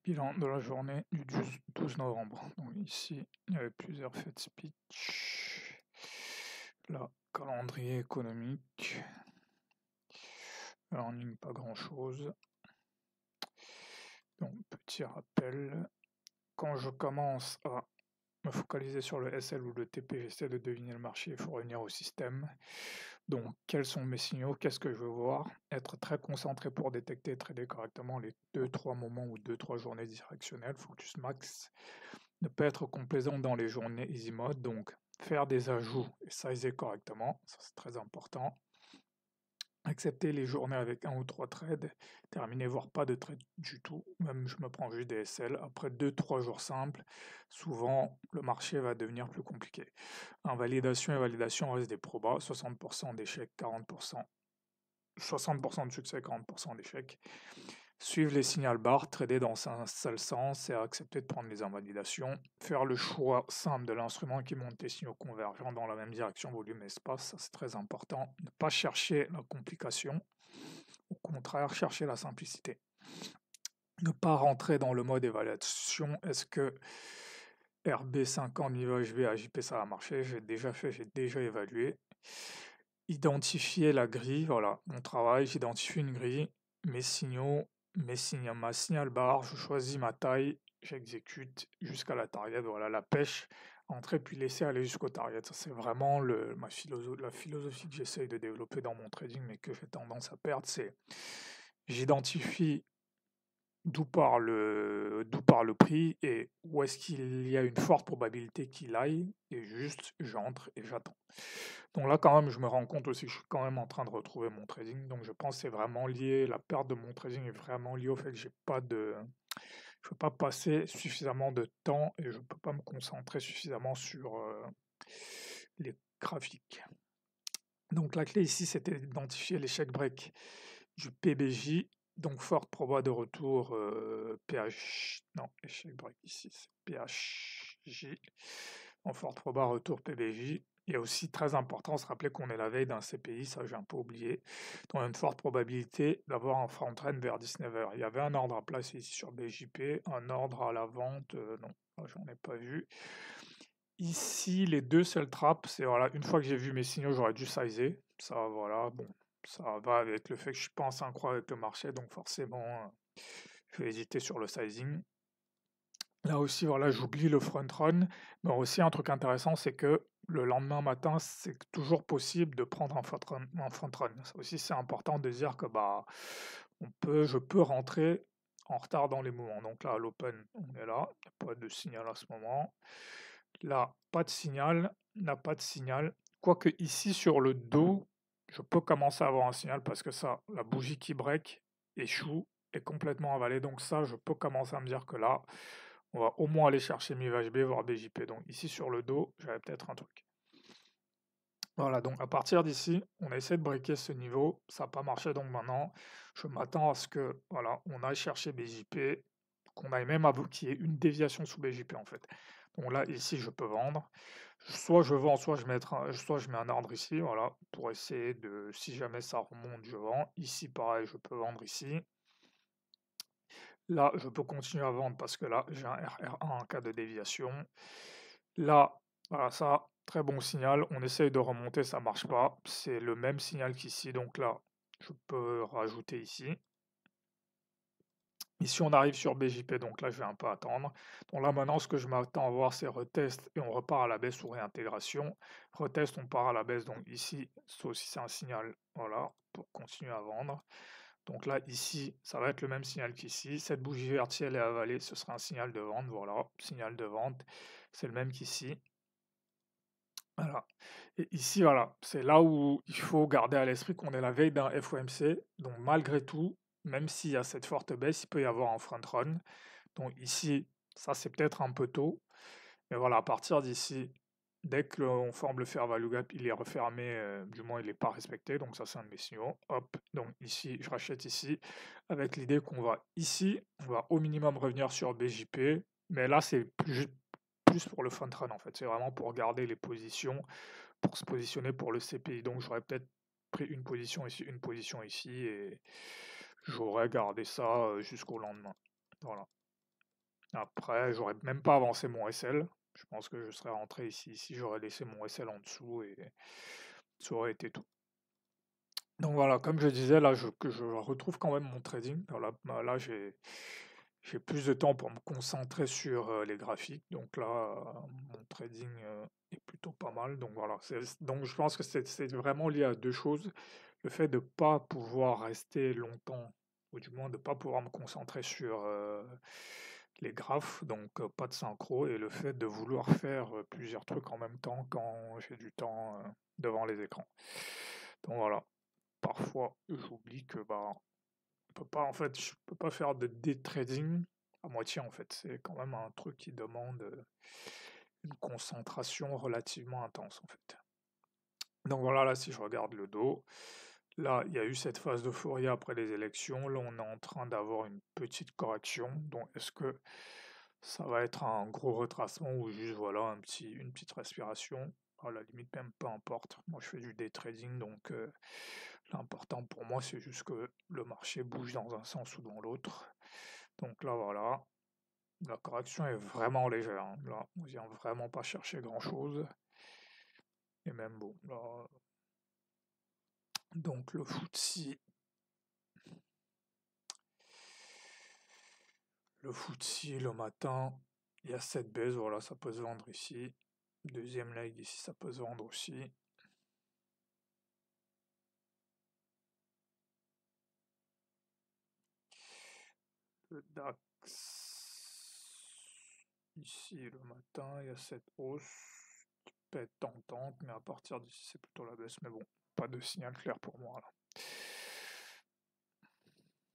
Bilan de la journée du 12 novembre. Donc ici, il y avait plusieurs faits speech. Là, calendrier économique. Earning, pas grand-chose. Donc, petit rappel. Quand je commence à me focaliser sur le SL ou le TP, j'essaie de deviner le marché, il faut revenir au système. Donc, quels sont mes signaux? Qu'est-ce que je veux voir? Être très concentré pour détecter et trader correctement les 2-3 moments ou 2-3 journées directionnelles, focus max. Ne pas être complaisant dans les journées easy mode, donc faire des ajouts et sizer correctement, ça c'est très important. Accepter les journées avec 1 ou 3 trades, terminer voire pas de trade du tout, même je me prends juste des SL. Après 2-3 jours simples, souvent le marché va devenir plus compliqué. Invalidation et validation restent des probas, 60% d'échecs, 40%, 60% de succès, 40% d'échecs. Suivre les signals barres, trader dans un seul sens et accepter de prendre les invalidations. Faire le choix simple de l'instrument qui monte les signaux convergents dans la même direction, volume, espace, ça c'est très important. Ne pas chercher la complication, au contraire, chercher la simplicité. Ne pas rentrer dans le mode évaluation. Est-ce que RB50 niveau HB à JP ça va marcher? J'ai déjà fait, j'ai déjà évalué. Identifier la grille, voilà, mon travail, j'identifie une grille, mes signaux, ma signal barre, je choisis ma taille, j'exécute jusqu'à la target, voilà, la pêche, entrer puis laisser aller jusqu'au target. Ça, c'est vraiment la philosophie que j'essaye de développer dans mon trading, mais que j'ai tendance à perdre, c'est j'identifie d'où part le prix et où est-ce qu'il y a une forte probabilité qu'il aille, et juste j'entre et j'attends. Donc là, quand même, je me rends compte aussi que je suis quand même en train de retrouver mon trading. Donc je pense que c'est vraiment lié, la perte de mon trading est vraiment liée au fait que j'ai pas de, je peux pas passer suffisamment de temps et je peux pas me concentrer suffisamment sur les graphiques. Donc la clé ici, c'était d'identifier l'échec break du PBJ. Donc forte proba de retour PH, non, échec break ici, c'est PHJ. En forte proba retour PBJ. Il y a aussi très important de se rappeler qu'on est la veille d'un CPI, ça j'ai un peu oublié. Donc il y a une forte probabilité d'avoir un front trend vers 19h. Il y avait un ordre à placer ici sur BJP, un ordre à la vente, non, j'en ai pas vu. Ici, les deux seuls traps, c'est voilà, une fois que j'ai vu mes signaux, j'aurais dû sizer. Ça, voilà, bon, ça va avec le fait que je suis pas en synchro avec le marché, donc forcément, je vais hésiter sur le sizing. Là aussi, voilà, j'oublie le front run, mais aussi un truc intéressant, c'est que le lendemain matin, c'est toujours possible de prendre un front run. Ça aussi, c'est important de dire que bah, je peux rentrer en retard dans les mouvements. Donc là, à l'open, on est là, il n'y a pas de signal à ce moment. Là, pas de signal, n'a pas de signal. Quoique ici, sur le dos, je peux commencer à avoir un signal parce que ça, la bougie qui break, échoue, est complètement avalée. Donc ça, je peux commencer à me dire que là, on va au moins aller chercher MIVHB, voire BJP. Donc ici, sur le dos, j'avais peut-être un truc. Voilà, donc à partir d'ici, on a essayé de breaker ce niveau. Ça n'a pas marché, donc maintenant, je m'attends à ce que, voilà, on aille chercher BJP, qu'on aille même qu'il y ait une déviation sous BJP en fait. Donc là, ici, je peux vendre. Soit je vends, soit je mets un ordre ici, voilà, pour essayer de, si jamais ça remonte, je vends. Ici, pareil, je peux vendre ici. Là, je peux continuer à vendre parce que là, j'ai un RR1 en cas de déviation. Là, voilà, ça, très bon signal. On essaye de remonter, ça marche pas. C'est le même signal qu'ici, donc là, je peux rajouter ici. Ici, on arrive sur BJP, donc là, je vais un peu attendre. Donc là, maintenant, ce que je m'attends à voir, c'est retest et on repart à la baisse ou réintégration. Retest, on part à la baisse, donc ici, ça aussi, c'est un signal, voilà, pour continuer à vendre. Donc là, ici, ça va être le même signal qu'ici. Cette bougie verte, si elle est avalée, ce sera un signal de vente, voilà, signal de vente. C'est le même qu'ici. Voilà. Et ici, voilà, c'est là où il faut garder à l'esprit qu'on est la veille d'un FOMC. Donc malgré tout, même s'il y a cette forte baisse, il peut y avoir un front run. Donc ici, ça c'est peut-être un peu tôt. Mais voilà, à partir d'ici, dès qu'on forme le fair value gap, il est refermé, du moins il n'est pas respecté. Donc ça c'est un de mes signaux. Hop, donc ici, je rachète ici, avec l'idée qu'on va ici, on va au minimum revenir sur BJP. Mais là, c'est plus pour le front run en fait. C'est vraiment pour garder les positions, pour se positionner pour le CPI. Donc j'aurais peut-être pris une position ici et j'aurais gardé ça jusqu'au lendemain. Voilà. Après, j'aurais même pas avancé mon SL. Je pense que je serais rentré ici. Ici, j'aurais laissé mon SL en dessous et ça aurait été tout. Donc voilà, comme je disais, là, que je retrouve quand même mon trading. Là, j'ai plus de temps pour me concentrer sur les graphiques. Donc là, mon trading est plutôt pas mal. Donc voilà, donc je pense que c'est vraiment lié à deux choses. Le fait de ne pas pouvoir rester longtemps, ou du moins de ne pas pouvoir me concentrer sur les graphes, donc pas de synchro, et le fait de vouloir faire plusieurs trucs en même temps quand j'ai du temps devant les écrans. Donc voilà, parfois j'oublie que bah on peut pas en fait je peux pas faire de day trading à moitié en fait. C'est quand même un truc qui demande une concentration relativement intense en fait. Donc voilà, là si je regarde le dos, là il y a eu cette phase d'euphorie après les élections, là on est en train d'avoir une petite correction. Donc est-ce que ça va être un gros retracement ou juste voilà une petite respiration? À la limite même peu importe. Moi je fais du day trading donc l'important pour moi c'est juste que le marché bouge dans un sens ou dans l'autre. Donc là voilà, la correction est vraiment légère, hein. Là on vient vraiment pas chercher grand-chose. Et même bon là, donc le FTSE le matin, il y a cette baisse, voilà, ça peut se vendre ici. Deuxième leg ici, ça peut se vendre aussi. Le DAX, ici le matin, il y a cette hausse qui peut être tentante, mais à partir d'ici, c'est plutôt la baisse. Mais bon, pas de signal clair pour moi là.